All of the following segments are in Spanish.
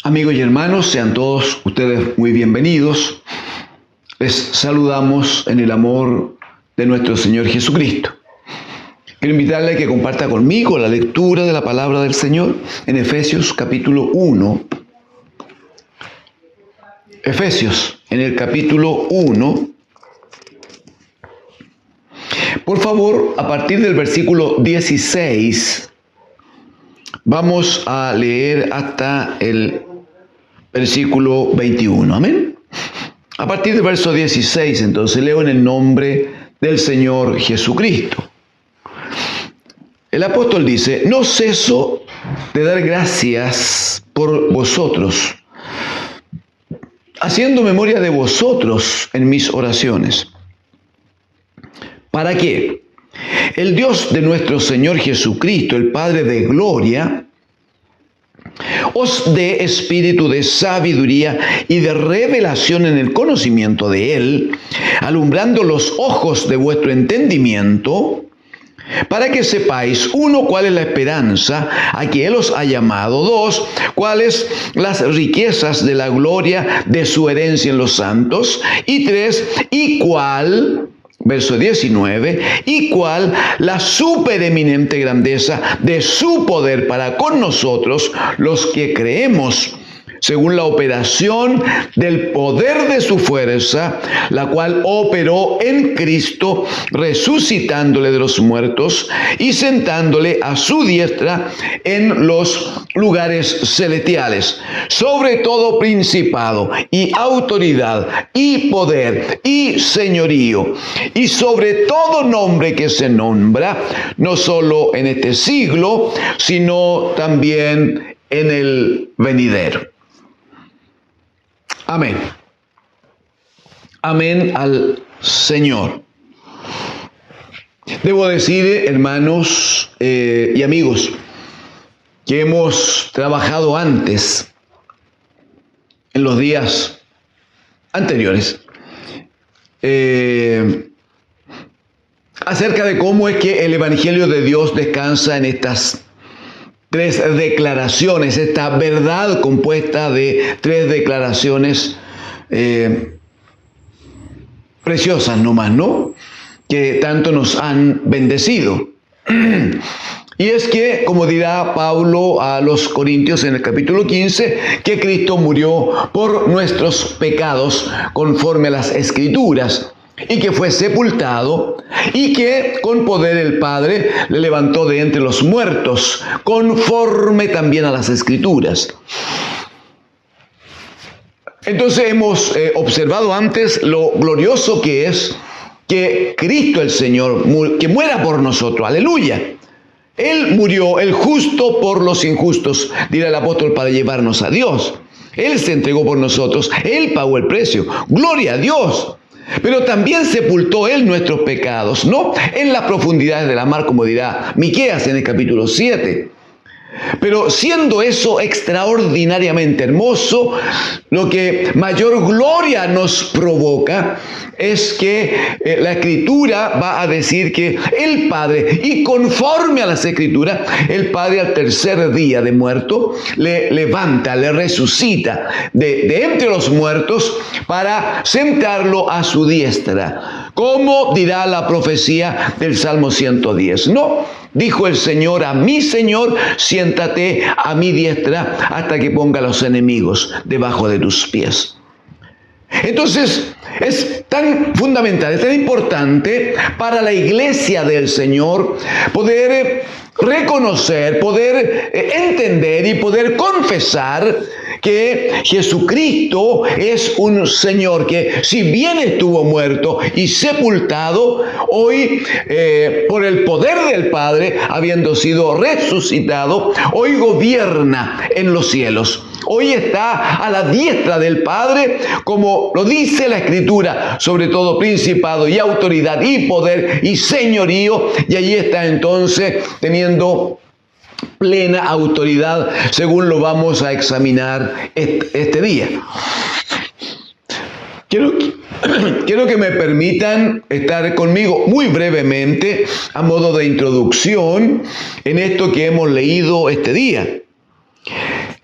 Amigos y hermanos, sean todos ustedes muy bienvenidos. Les saludamos en el amor de nuestro Señor Jesucristo. Quiero invitarle a que comparta conmigo la lectura de la palabra del Señor en Efesios capítulo 1. Efesios, en el capítulo 1. Por favor, a partir del versículo 16, vamos a leer hasta el versículo 21. Amén. A partir del verso 16, entonces, leo en el nombre del Señor Jesucristo. El apóstol dice: no ceso de dar gracias por vosotros, haciendo memoria de vosotros en mis oraciones. ¿Para qué? El Dios de nuestro Señor Jesucristo, el Padre de gloria, os dé espíritu de sabiduría y de revelación en el conocimiento de Él, alumbrando los ojos de vuestro entendimiento, para que sepáis, uno, cuál es la esperanza a que Él os ha llamado; dos, cuáles las riquezas de la gloria de su herencia en los santos; y tres, y cuál, verso 19, y cuál la supereminente grandeza de su poder para con nosotros, los que creemos, según la operación del poder de su fuerza, la cual operó en Cristo, resucitándole de los muertos y sentándole a su diestra en los lugares celestiales, sobre todo principado y autoridad y poder y señorío, y sobre todo nombre que se nombra, no solo en este siglo, sino también en el venidero. Amén. Amén al Señor. Debo decir, hermanos y amigos, que hemos trabajado antes, en los días anteriores, acerca de cómo es que el Evangelio de Dios descansa en estas tres declaraciones, esta verdad compuesta de tres declaraciones preciosas nomás, ¿no? Que tanto nos han bendecido. Y es que, como dirá Pablo a los Corintios en el capítulo 15, que Cristo murió por nuestros pecados conforme a las Escrituras, y que fue sepultado, y que con poder el Padre le levantó de entre los muertos, conforme también a las Escrituras. Entonces hemos observado antes lo glorioso que es que Cristo el Señor, que muera por nosotros, aleluya. Él murió, el justo por los injustos, dirá el apóstol, para llevarnos a Dios. Él se entregó por nosotros, Él pagó el precio, gloria a Dios. Pero también sepultó Él nuestros pecados, ¿no? En las profundidades de la mar, como dirá Miqueas en el capítulo 7. Pero siendo eso extraordinariamente hermoso, lo que mayor gloria nos provoca es que la Escritura va a decir que el Padre, y conforme a las Escrituras, el Padre al tercer día de muerto le levanta, le resucita de entre los muertos para sentarlo a su diestra. ¿Cómo dirá la profecía del Salmo 110? No, dijo el Señor a mi Señor: siéntate a mi diestra hasta que ponga a los enemigos debajo de tus pies. Entonces, es tan fundamental, es tan importante para la iglesia del Señor poder reconocer, poder entender y poder confesar que Jesucristo es un Señor que, si bien estuvo muerto y sepultado, hoy por el poder del Padre, habiendo sido resucitado, hoy gobierna en los cielos. Hoy está a la diestra del Padre, como lo dice la Escritura, sobre todo principado y autoridad y poder y señorío, y allí está entonces teniendo plena autoridad, según lo vamos a examinar este día. Quiero que me permitan estar conmigo muy brevemente, a modo de introducción, en esto que hemos leído este día.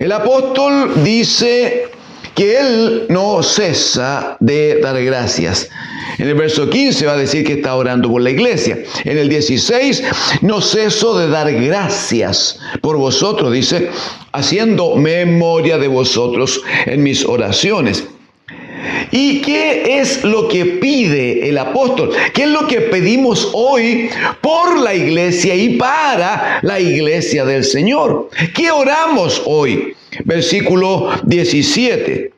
El apóstol dice que él no cesa de dar gracias. En el verso 15 va a decir que está orando por la iglesia. En el 16, no ceso de dar gracias por vosotros, dice, haciendo memoria de vosotros en mis oraciones. ¿Y qué es lo que pide el apóstol? ¿Qué es lo que pedimos hoy por la iglesia y para la iglesia del Señor? ¿Qué oramos hoy? Versículo 17.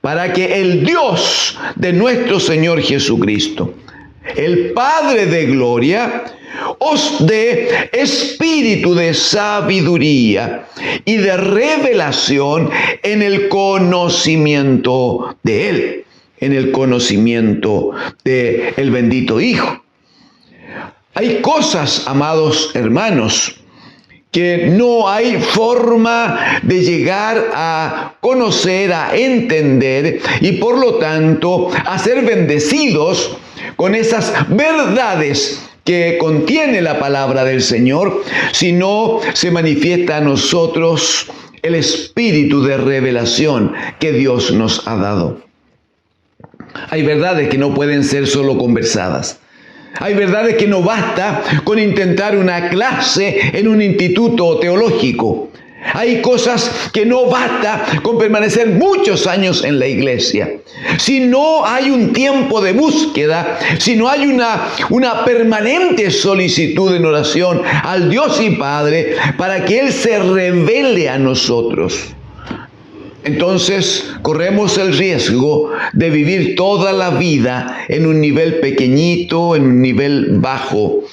Para que el Dios de nuestro Señor Jesucristo, el Padre de gloria, os dé espíritu de sabiduría y de revelación en el conocimiento de Él, en el conocimiento del bendito Hijo. Hay cosas, amados hermanos, que no hay forma de llegar a conocer, a entender y por lo tanto a ser bendecidos con esas verdades que contiene la palabra del Señor, si no se manifiesta a nosotros el espíritu de revelación que Dios nos ha dado. Hay verdades que no pueden ser solo conversadas. Hay verdades que no basta con intentar una clase en un instituto teológico. Hay cosas que no basta con permanecer muchos años en la iglesia. Si no hay un tiempo de búsqueda, si no hay una permanente solicitud en oración al Dios y Padre para que Él se revele a nosotros, entonces corremos el riesgo de vivir toda la vida en un nivel pequeñito, en un nivel bajo.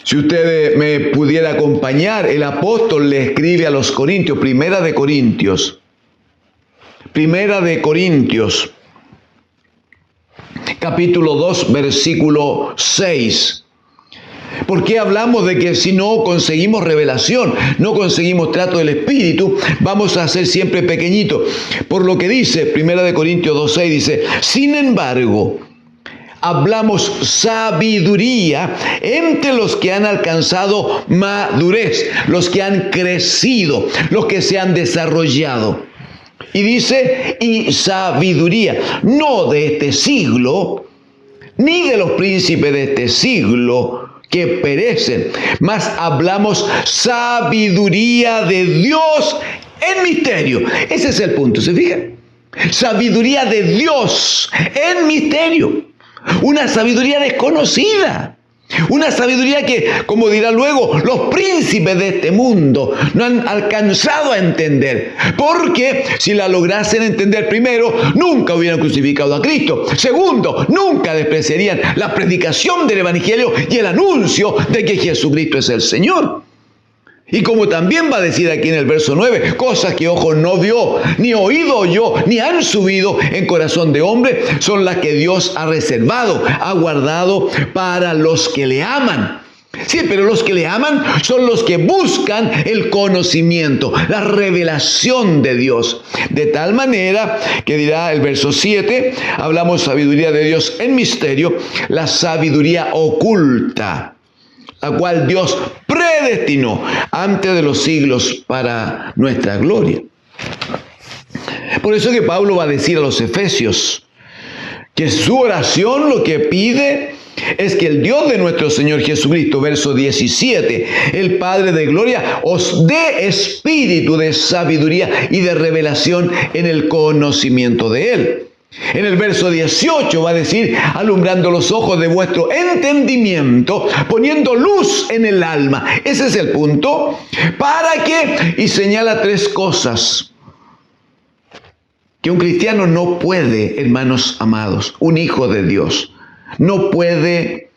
Si usted me pudiera acompañar, el apóstol le escribe a los Corintios, Primera de Corintios, capítulo 2, versículo 6. ¿Por qué hablamos de que si no conseguimos revelación, no conseguimos trato del Espíritu, vamos a ser siempre pequeñitos? Por lo que dice, 1 Corintios 2:6, dice, sin embargo, hablamos sabiduría entre los que han alcanzado madurez, los que han crecido, los que se han desarrollado. Y dice, y sabiduría, no de este siglo, ni de los príncipes de este siglo, que perecen, mas hablamos sabiduría de Dios en misterio. Ese es el punto, ¿se fijan? Sabiduría de Dios en misterio. Una sabiduría desconocida. Una sabiduría que, como dirá luego, los príncipes de este mundo no han alcanzado a entender. Porque si la lograsen entender, primero, nunca hubieran crucificado a Cristo. Segundo, nunca despreciarían la predicación del Evangelio y el anuncio de que Jesucristo es el Señor. Y como también va a decir aquí en el verso 9, cosas que ojo no vio, ni oído oyó, ni han subido en corazón de hombre, son las que Dios ha reservado, ha guardado para los que le aman. Sí, pero los que le aman son los que buscan el conocimiento, la revelación de Dios. De tal manera que dirá el verso 7, hablamos sabiduría de Dios en misterio, la sabiduría oculta, la cual Dios predestinó antes de los siglos para nuestra gloria. Por eso que Pablo va a decir a los Efesios que su oración lo que pide es que el Dios de nuestro Señor Jesucristo, verso 17, el Padre de gloria, os dé espíritu de sabiduría y de revelación en el conocimiento de Él. En el verso 18 va a decir, alumbrando los ojos de vuestro entendimiento, poniendo luz en el alma. Ese es el punto. ¿Para qué? Y señala tres cosas que un cristiano no puede, hermanos amados, un hijo de Dios, no puede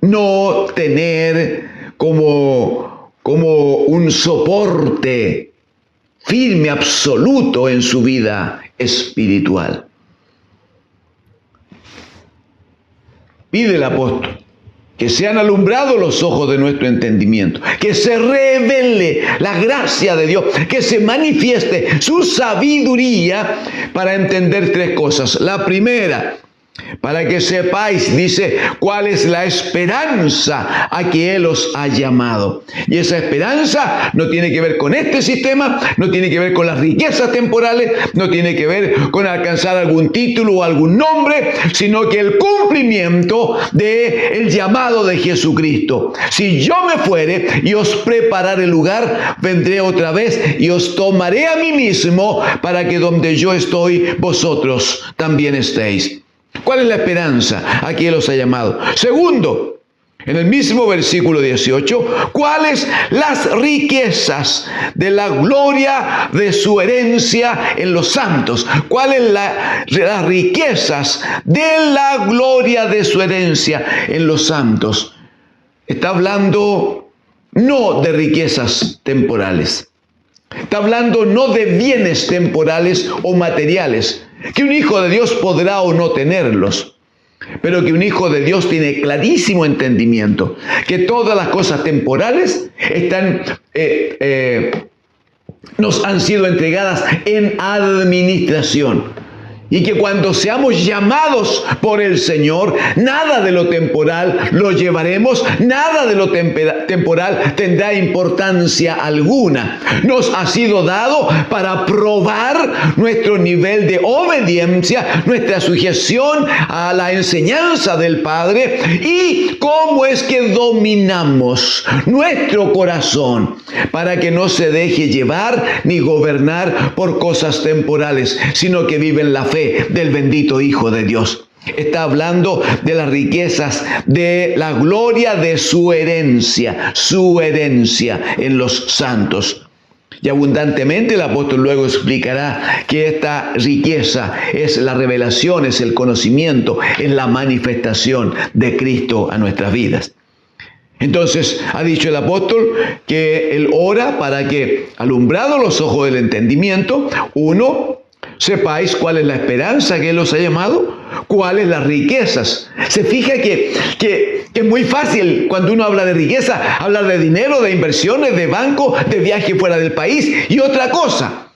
no tener como un soporte firme, absoluto en su vida espiritual. Pide el apóstol que sean alumbrados los ojos de nuestro entendimiento, que se revele la gracia de Dios, que se manifieste su sabiduría para entender tres cosas. La primera, para que sepáis, dice, cuál es la esperanza a que Él os ha llamado. Y esa esperanza no tiene que ver con este sistema, no tiene que ver con las riquezas temporales, no tiene que ver con alcanzar algún título o algún nombre, sino que el cumplimiento del llamado de Jesucristo. Si yo me fuere y os prepararé lugar, vendré otra vez y os tomaré a mí mismo, para que donde yo estoy, vosotros también estéis. ¿Cuál es la esperanza a que Él os ha llamado? Segundo, en el mismo versículo 18, ¿cuáles las riquezas de la gloria de su herencia en los santos? ¿Cuáles las riquezas de la gloria de su herencia en los santos? Está hablando no de riquezas temporales. Está hablando no de bienes temporales o materiales, que un hijo de Dios podrá o no tenerlos, pero que un hijo de Dios tiene clarísimo entendimiento que todas las cosas temporales nos han sido entregadas en administración. Y que cuando seamos llamados por el Señor, nada de lo temporal lo llevaremos, nada de lo temporal tendrá importancia alguna. Nos ha sido dado para probar nuestro nivel de obediencia, nuestra sujeción a la enseñanza del Padre y cómo es que dominamos nuestro corazón para que no se deje llevar ni gobernar por cosas temporales, sino que vive en la fe del bendito Hijo de Dios. Está hablando de las riquezas, de la gloria de su herencia en los santos. Y abundantemente el apóstol luego explicará que esta riqueza es la revelación, es el conocimiento, es la manifestación de Cristo a nuestras vidas. Entonces ha dicho el apóstol que él ora para que, alumbrados los ojos del entendimiento, uno, sepáis cuál es la esperanza que Él os ha llamado, cuáles las riquezas. Se fija que es muy fácil cuando uno habla de riqueza, hablar de dinero, de inversiones, de banco, de viaje fuera del país y otra cosa.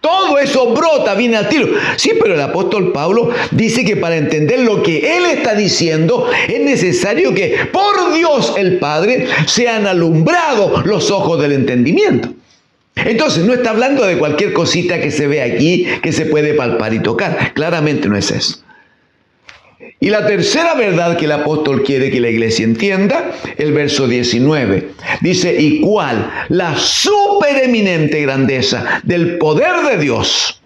Todo eso brota, viene al tiro. Sí, pero el apóstol Pablo dice que para entender lo que él está diciendo, es necesario que por Dios el Padre sean alumbrados los ojos del entendimiento. Entonces, no está hablando de cualquier cosita que se ve aquí, que se puede palpar y tocar. Claramente no es eso. Y la tercera verdad que el apóstol quiere que la iglesia entienda, el verso 19, dice, ¿y cuál? La supereminente grandeza del poder de Dios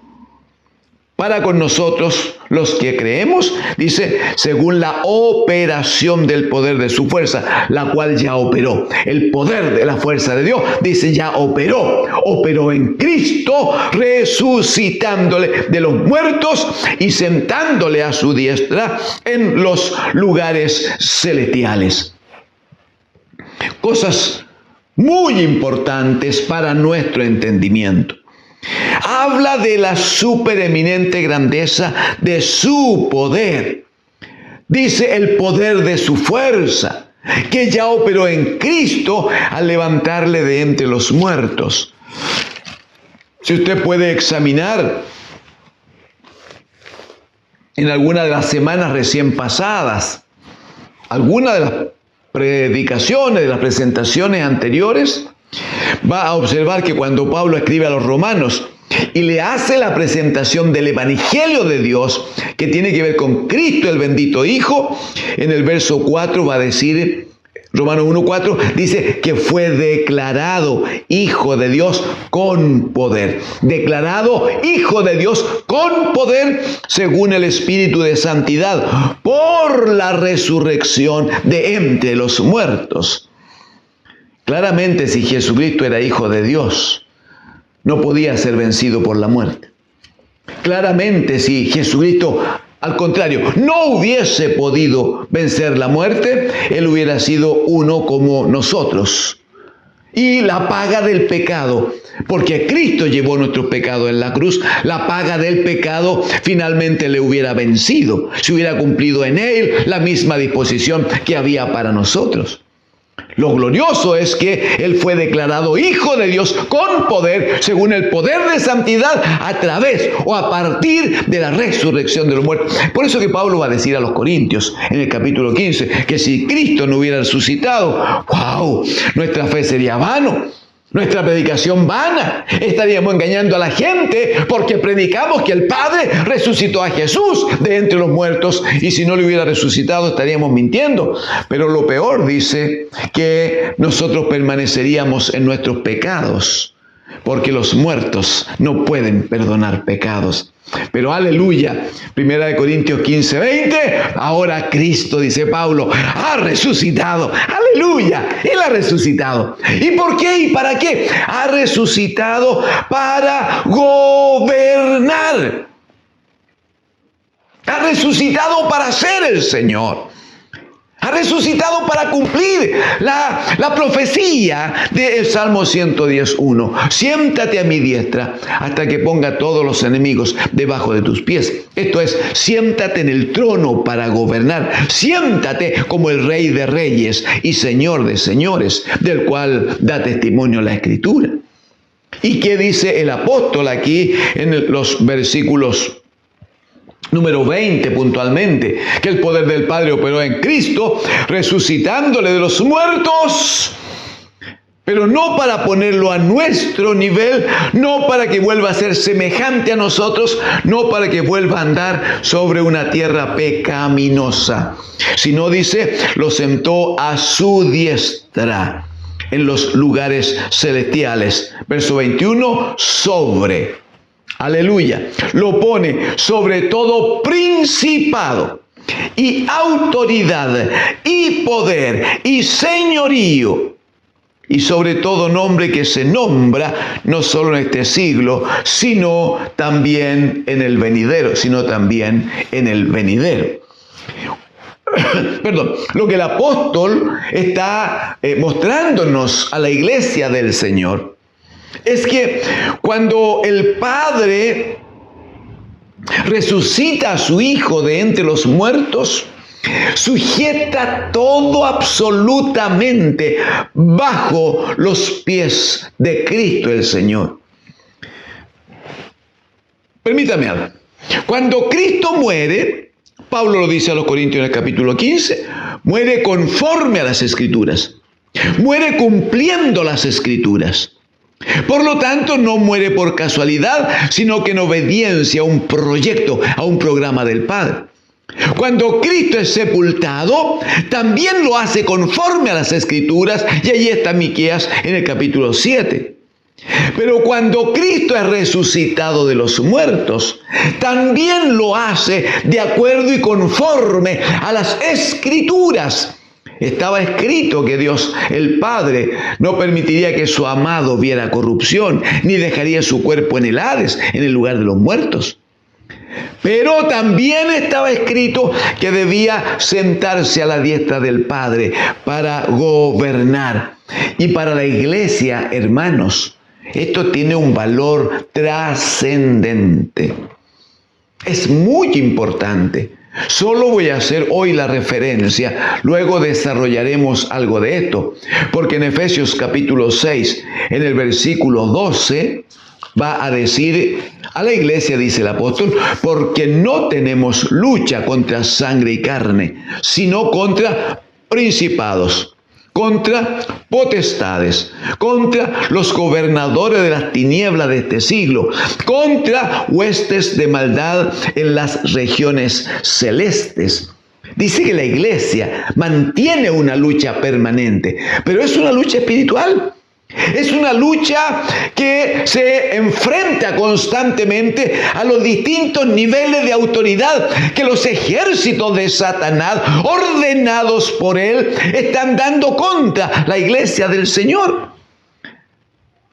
para con nosotros los que creemos, dice, según la operación del poder de su fuerza, la cual ya operó. El poder de la fuerza de Dios, dice, ya operó en Cristo, resucitándole de los muertos y sentándole a su diestra en los lugares celestiales. Cosas muy importantes para nuestro entendimiento. Habla de la supereminente grandeza de su poder. Dice el poder de su fuerza, que ya operó en Cristo al levantarle de entre los muertos. Si usted puede examinar en alguna de las semanas recién pasadas, alguna de las predicaciones, de las presentaciones anteriores, va a observar que cuando Pablo escribe a los romanos y le hace la presentación del Evangelio de Dios, que tiene que ver con Cristo, el bendito Hijo, en el verso 4 va a decir, Romanos 1:4, dice que fue declarado Hijo de Dios con poder. Declarado Hijo de Dios con poder según el Espíritu de Santidad por la resurrección de entre los muertos. Claramente, si Jesucristo era Hijo de Dios, no podía ser vencido por la muerte. Claramente, si Jesucristo, al contrario, no hubiese podido vencer la muerte, Él hubiera sido uno como nosotros. Y la paga del pecado, porque Cristo llevó nuestros pecados en la cruz, la paga del pecado finalmente le hubiera vencido, si hubiera cumplido en Él la misma disposición que había para nosotros. Lo glorioso es que Él fue declarado Hijo de Dios con poder, según el poder de santidad, a través o a partir de la resurrección de los muertos. Por eso que Pablo va a decir a los Corintios en el capítulo 15, que si Cristo no hubiera resucitado, ¡wow!, nuestra fe sería vano. Nuestra predicación vana, estaríamos engañando a la gente porque predicamos que el Padre resucitó a Jesús de entre los muertos, y si no le hubiera resucitado estaríamos mintiendo. Pero lo peor, dice, que nosotros permaneceríamos en nuestros pecados, porque los muertos no pueden perdonar pecados. Pero aleluya, 1 Corintios 15, 20, ahora Cristo, dice Pablo, ha resucitado. Aleluya, Él ha resucitado. ¿Y por qué y para qué? Ha resucitado para gobernar. Ha resucitado para ser el Señor. Ha resucitado para cumplir la profecía del Salmo 110:1. Siéntate a mi diestra hasta que ponga todos los enemigos debajo de tus pies. Esto es, siéntate en el trono para gobernar. Siéntate como el Rey de Reyes y Señor de Señores, del cual da testimonio la Escritura. ¿Y qué dice el apóstol aquí en los versículos número 20 puntualmente? Que el poder del Padre operó en Cristo, resucitándole de los muertos, pero no para ponerlo a nuestro nivel, no para que vuelva a ser semejante a nosotros, no para que vuelva a andar sobre una tierra pecaminosa, sino, dice, lo sentó a su diestra en los lugares celestiales. Verso 21, sobre. Aleluya. Lo pone sobre todo principado y autoridad y poder y señorío, y sobre todo nombre que se nombra no solo en este siglo, sino también en el venidero, Perdón, lo que el apóstol está mostrándonos a la iglesia del Señor es que cuando el Padre resucita a su Hijo de entre los muertos, sujeta todo absolutamente bajo los pies de Cristo el Señor. Permítame algo. Cuando Cristo muere, Pablo lo dice a los Corintios en el capítulo 15, muere conforme a las Escrituras, muere cumpliendo las Escrituras. Por lo tanto, no muere por casualidad, sino que en obediencia a un proyecto, a un programa del Padre. Cuando Cristo es sepultado, también lo hace conforme a las Escrituras, y allí está Miqueas en el capítulo 7. Pero cuando Cristo es resucitado de los muertos, también lo hace de acuerdo y conforme a las Escrituras. Estaba escrito que Dios, el Padre, no permitiría que su amado viera corrupción, ni dejaría su cuerpo en el Hades, en el lugar de los muertos. Pero también estaba escrito que debía sentarse a la diestra del Padre para gobernar. Y para la iglesia, hermanos, esto tiene un valor trascendente. Es muy importante. Solo voy a hacer hoy la referencia, luego desarrollaremos algo de esto, porque en Efesios capítulo 6, en el versículo 12, va a decir a la iglesia, dice el apóstol, porque no tenemos lucha contra sangre y carne, sino contra principados, contra potestades, contra los gobernadores de las tinieblas de este siglo, contra huestes de maldad en las regiones celestes. Dice que la iglesia mantiene una lucha permanente, pero es una lucha espiritual. Es una lucha que se enfrenta constantemente a los distintos niveles de autoridad que los ejércitos de Satanás, ordenados por él, están dando contra la iglesia del Señor.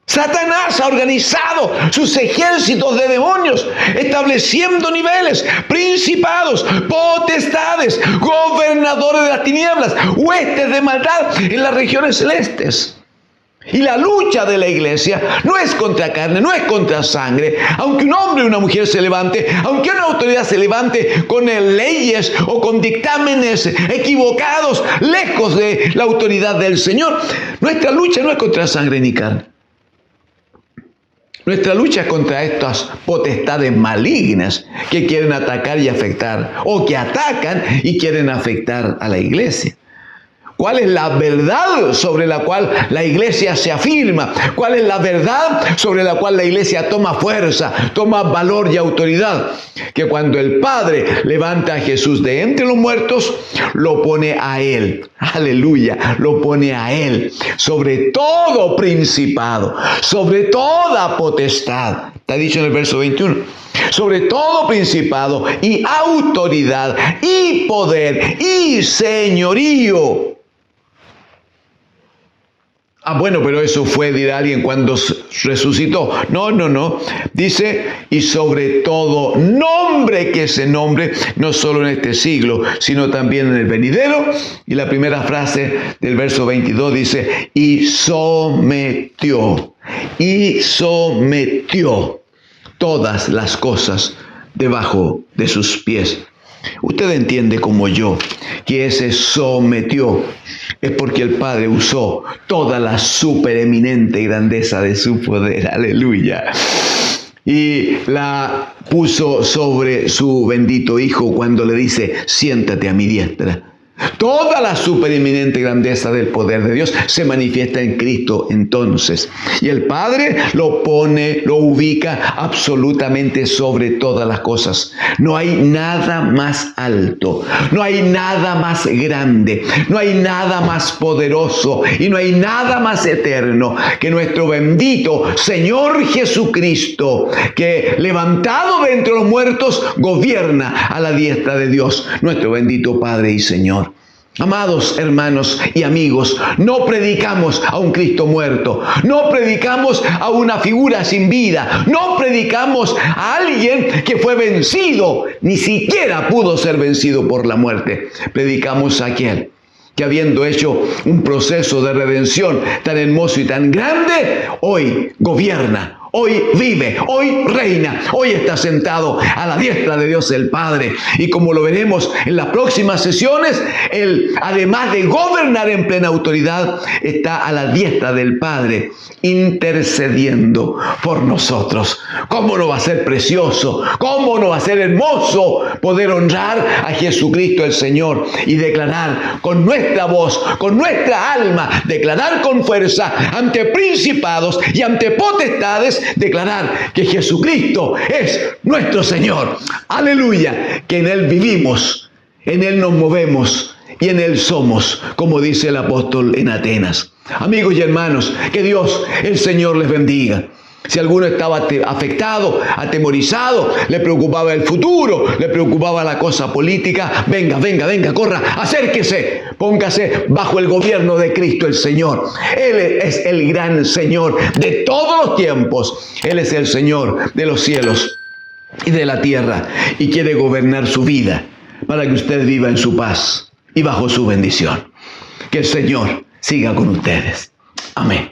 Satanás ha organizado sus ejércitos de demonios, estableciendo niveles, principados, potestades, gobernadores de las tinieblas, huestes de maldad en las regiones celestes. Y la lucha de la iglesia no es contra carne, no es contra sangre. Aunque un hombre o una mujer se levante, aunque una autoridad se levante con leyes o con dictámenes equivocados, lejos de la autoridad del Señor, nuestra lucha no es contra sangre ni carne. Nuestra lucha es contra estas potestades malignas que quieren atacar y afectar, o que atacan y quieren afectar a la iglesia. ¿Cuál es la verdad sobre la cual la iglesia se afirma? ¿Cuál es la verdad sobre la cual la iglesia toma fuerza, toma valor y autoridad? Que cuando el Padre levanta a Jesús de entre los muertos, lo pone a Él. Aleluya, lo pone a Él sobre todo principado, sobre toda potestad. Está dicho en el verso 21. Sobre todo principado y autoridad y poder y señorío. Bueno, pero eso fue, dirá alguien, cuando resucitó. No. Dice, y sobre todo nombre que se nombre, no solo en este siglo, sino también en el venidero. Y la primera frase del verso 22 dice, y sometió todas las cosas debajo de sus pies. Usted entiende como yo que ese sometió es porque el Padre usó toda la supereminente grandeza de su poder, aleluya, y la puso sobre su bendito Hijo cuando le dice, siéntate a mi diestra. Toda la supereminente grandeza del poder de Dios se manifiesta en Cristo entonces. Y el Padre lo pone, lo ubica absolutamente sobre todas las cosas. No hay nada más alto, no hay nada más grande, no hay nada más poderoso y no hay nada más eterno que nuestro bendito Señor Jesucristo, que levantado de entre los muertos gobierna a la diestra de Dios, nuestro bendito Padre y Señor. Amados hermanos y amigos, no predicamos a un Cristo muerto, no predicamos a una figura sin vida, no predicamos a alguien que fue vencido, ni siquiera pudo ser vencido por la muerte. Predicamos a aquel que, habiendo hecho un proceso de redención tan hermoso y tan grande, hoy gobierna, hoy vive, hoy reina, hoy está sentado a la diestra de Dios el Padre. Y como lo veremos en las próximas sesiones, Él, además de gobernar en plena autoridad, está a la diestra del Padre, intercediendo por nosotros. ¿Cómo no va a ser precioso? ¿Cómo no va a ser hermoso poder honrar a Jesucristo el Señor y declarar con nuestra voz, con nuestra alma, declarar con fuerza ante principados y ante potestades, declarar que Jesucristo es nuestro Señor. Aleluya, que en Él vivimos, en Él nos movemos y en Él somos, como dice el apóstol en Atenas. Amigos y hermanos, que Dios, el Señor, les bendiga. Si alguno estaba afectado, atemorizado, le preocupaba el futuro, le preocupaba la cosa política, venga, corra, acérquese, póngase bajo el gobierno de Cristo el Señor. Él es el gran Señor de todos los tiempos. Él es el Señor de los cielos y de la tierra y quiere gobernar su vida para que usted viva en su paz y bajo su bendición. Que el Señor siga con ustedes. Amén.